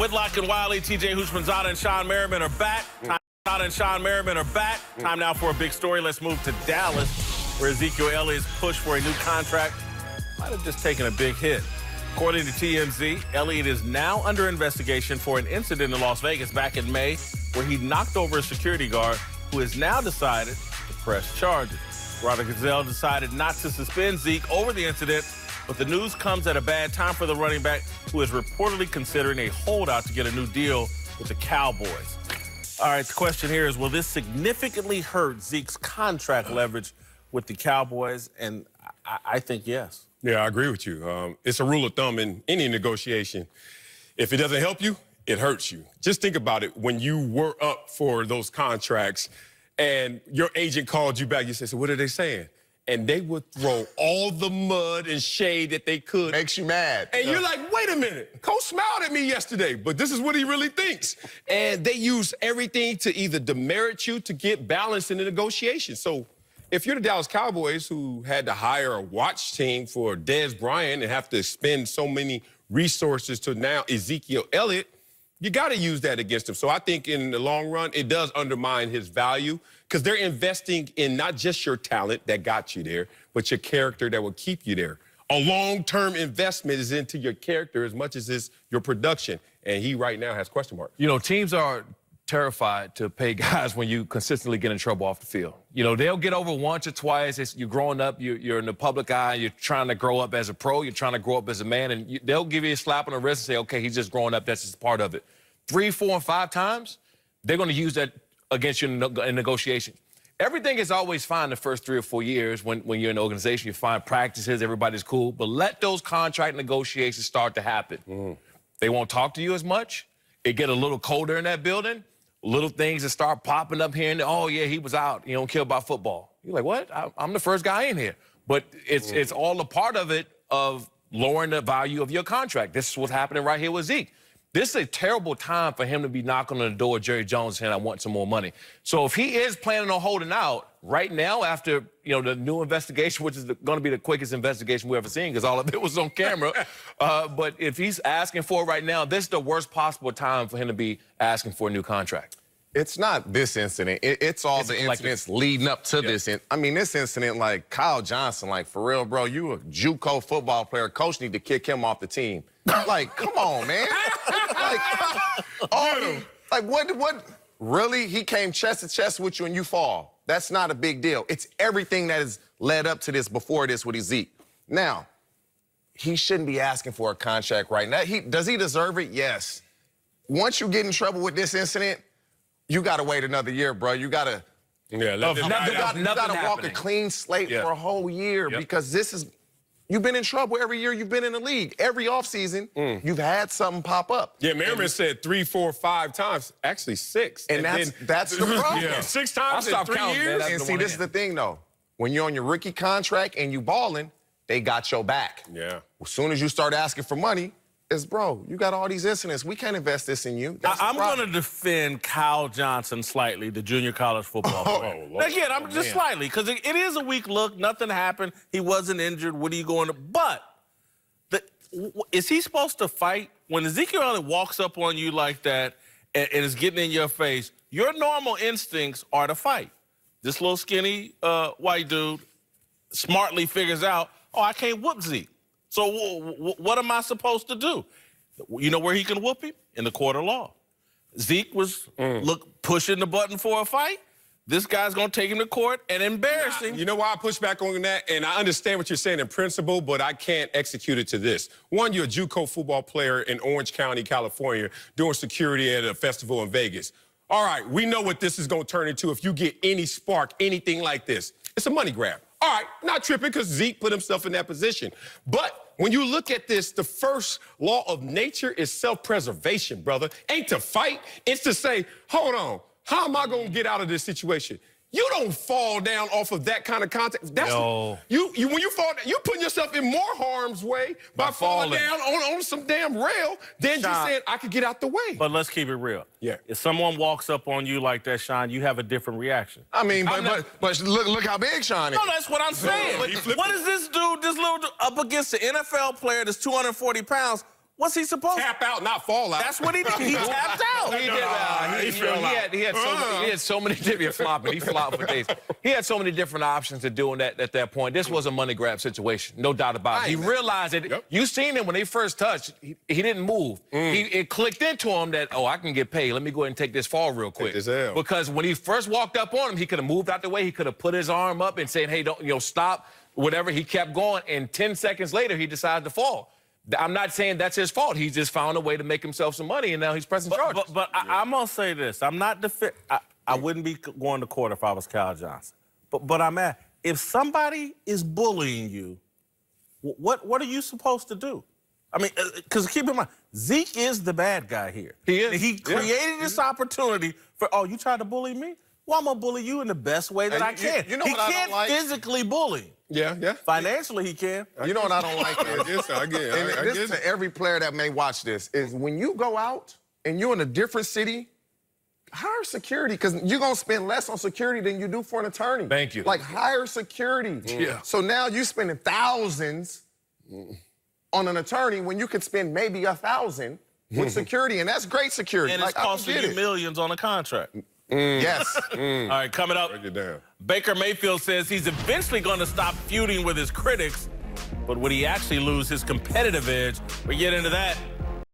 Whitlock and Wiley, TJ Houshmandzadeh and Sean Merriman are back. Time now for a big story. Let's move to Dallas, where Ezekiel Elliott's push for a new contract might have just taken a big hit. According to TMZ, Elliott is now under investigation for an incident in Las Vegas back in May where he knocked over a security guard who has now decided to press charges. Robert Gazelle decided not to suspend Zeke over the incident, but the news comes at a bad time for the running back, who is reportedly considering a holdout to get a new deal with the Cowboys. All right, the question here is, will this significantly hurt Zeke's contract leverage with the Cowboys? And I think yes. Yeah, I agree with you. It's a rule of thumb in any negotiation. If it doesn't help you, it hurts you. Just think about it. When you were up for those contracts and your agent called you back, you say, so what are they saying? And they would throw all the mud and shade that they could. Makes you mad. And you're like, wait a minute. Coach smiled at me yesterday, but this is what he really thinks. And they use everything to either demerit you to get balance in the negotiation. So if you're the Dallas Cowboys, who had to hire a watch team for Dez Bryant and have to spend so many resources to now Ezekiel Elliott, you got to use that against him. So I think in the long run, it does undermine his value because they're investing in not just your talent that got you there, but your character that will keep you there. A long-term investment is into your character as much as it's your production. And he right now has question marks. You know, teams are terrified to pay guys when you consistently get in trouble off the field. You know, they'll get over once or twice. You're growing up, you're in the public eye, you're trying to grow up as a pro, you're trying to grow up as a man, and they'll give you a slap on the wrist and say, okay, he's just growing up, that's just part of it. 3, 4, and 5 times, they're going to use that against you in negotiation. Everything is always fine the first 3 or 4 years when you're in an organization, you find practices, everybody's cool, but let those contract negotiations start to happen. They won't talk to you as much. It get a little colder in that building. Little things that start popping up here and there. Oh, yeah, he was out. You don't care about football. You're like, what? I'm the first guy in here. But it's all a part of it of lowering the value of your contract. This is what's happening right here with Zeke. This is a terrible time for him to be knocking on the door of Jerry Jones saying, I want some more money. So if he is planning on holding out right now after, the new investigation, which is going to be the quickest investigation we've ever seen because all of it was on camera, but if he's asking for it right now, this is the worst possible time for him to be asking for a new contract. It's not this incident. It's all the incidents leading up to this. I mean, this incident, like Kyle Johnson, like, for real, bro, you a JUCO football player. Coach need to kick him off the team. Like, come on, man. What? Really? He came chest to chest with you and you fall. That's not a big deal. It's everything that has led up to this, before this with Zeke. Now, he shouldn't be asking for a contract right now. Does he deserve it? Yes. Once you get in trouble with this incident, you got to wait another year, bro. You got to walk a clean slate for a whole year because this is, you've been in trouble every year you've been in the league. Every offseason, you've had something pop up. Yeah, Merriman said 3, 4, 5 times. Actually, 6. And that's the problem. 6 times in 3 years. And see, this is the thing, though. When you're on your rookie contract and you balling, they got your back. Yeah. As soon as you start asking for money, bro, you got all these incidents. We can't invest this in you. I'm going to defend Kyle Johnson slightly, the junior college football player. Again, I'm just slightly, because it is a weak look. Nothing happened. He wasn't injured. What are you going to... But is he supposed to fight? When Ezekiel Elliott walks up on you like that and is getting in your face, your normal instincts are to fight. This little skinny white dude smartly figures out, oh, I can't whoop Zeke. So what am I supposed to do? You know where he can whoop him? In the court of law. Zeke was pushing the button for a fight. This guy's going to take him to court and embarrass him. You know why I push back on that? And I understand what you're saying in principle, but I can't execute it to this. One, you're a JUCO football player in Orange County, California, doing security at a festival in Vegas. All right, we know what this is going to turn into if you get any spark, anything like this. It's a money grab. All right, not tripping because Zeke put himself in that position. But when you look at this, the first law of nature is self-preservation, brother. Ain't to fight. It's to say, hold on, how am I going to get out of this situation? You don't fall down off of that kind of contact. That's when you fall down, you're putting yourself in more harm's way by falling down on some damn rail than just saying, I could get out the way. But let's keep it real. Yeah. If someone walks up on you like that, Sean, you have a different reaction. I mean, but look how big Sean is. No, that's what I'm saying. What is this dude, this little dude, up against the NFL player that's 240 pounds? What's he supposed to? Tap out, not fall out. That's what he did. He tapped out. He did. He had so many different flopping. He flopped for days. He had so many different options to doing that at that point. This was a money grab situation, no doubt about it. He realized it. Yep. You seen him when they first touched. He didn't move. It clicked into him that, oh, I can get paid. Let me go ahead and take this fall real quick. Because when he first walked up on him, he could have moved out the way. He could have put his arm up and said, hey, don't, stop, whatever. He kept going, and 10 seconds later, he decided to fall. I'm not saying that's his fault. He just found a way to make himself some money, and now he's pressing charges. But I'm going to say this. I'm not I wouldn't be going to court if I was Cal Johnson. But I'm at, if somebody is bullying you, what are you supposed to do? I mean, because keep in mind, Zeke is the bad guy here. He is. He created this opportunity for, oh, you tried to bully me? Well, I'm going to bully you in the best way that I can. You know he what I don't like? can't physically bully. Yeah. Financially, he can. You know what I don't like is, I get it. and this to every player that may watch this, is when you go out and you're in a different city, hire security, because you're going to spend less on security than you do for an attorney. Thank you. Like, hire security. Yeah. So now you're spending thousands on an attorney when you could spend maybe $1,000 with security, and that's great security. And it's costing you millions on a contract. Yes. All right, coming up, Break it down. Baker Mayfield says he's eventually going to stop feuding with his critics, but would he actually lose his competitive edge? We get into that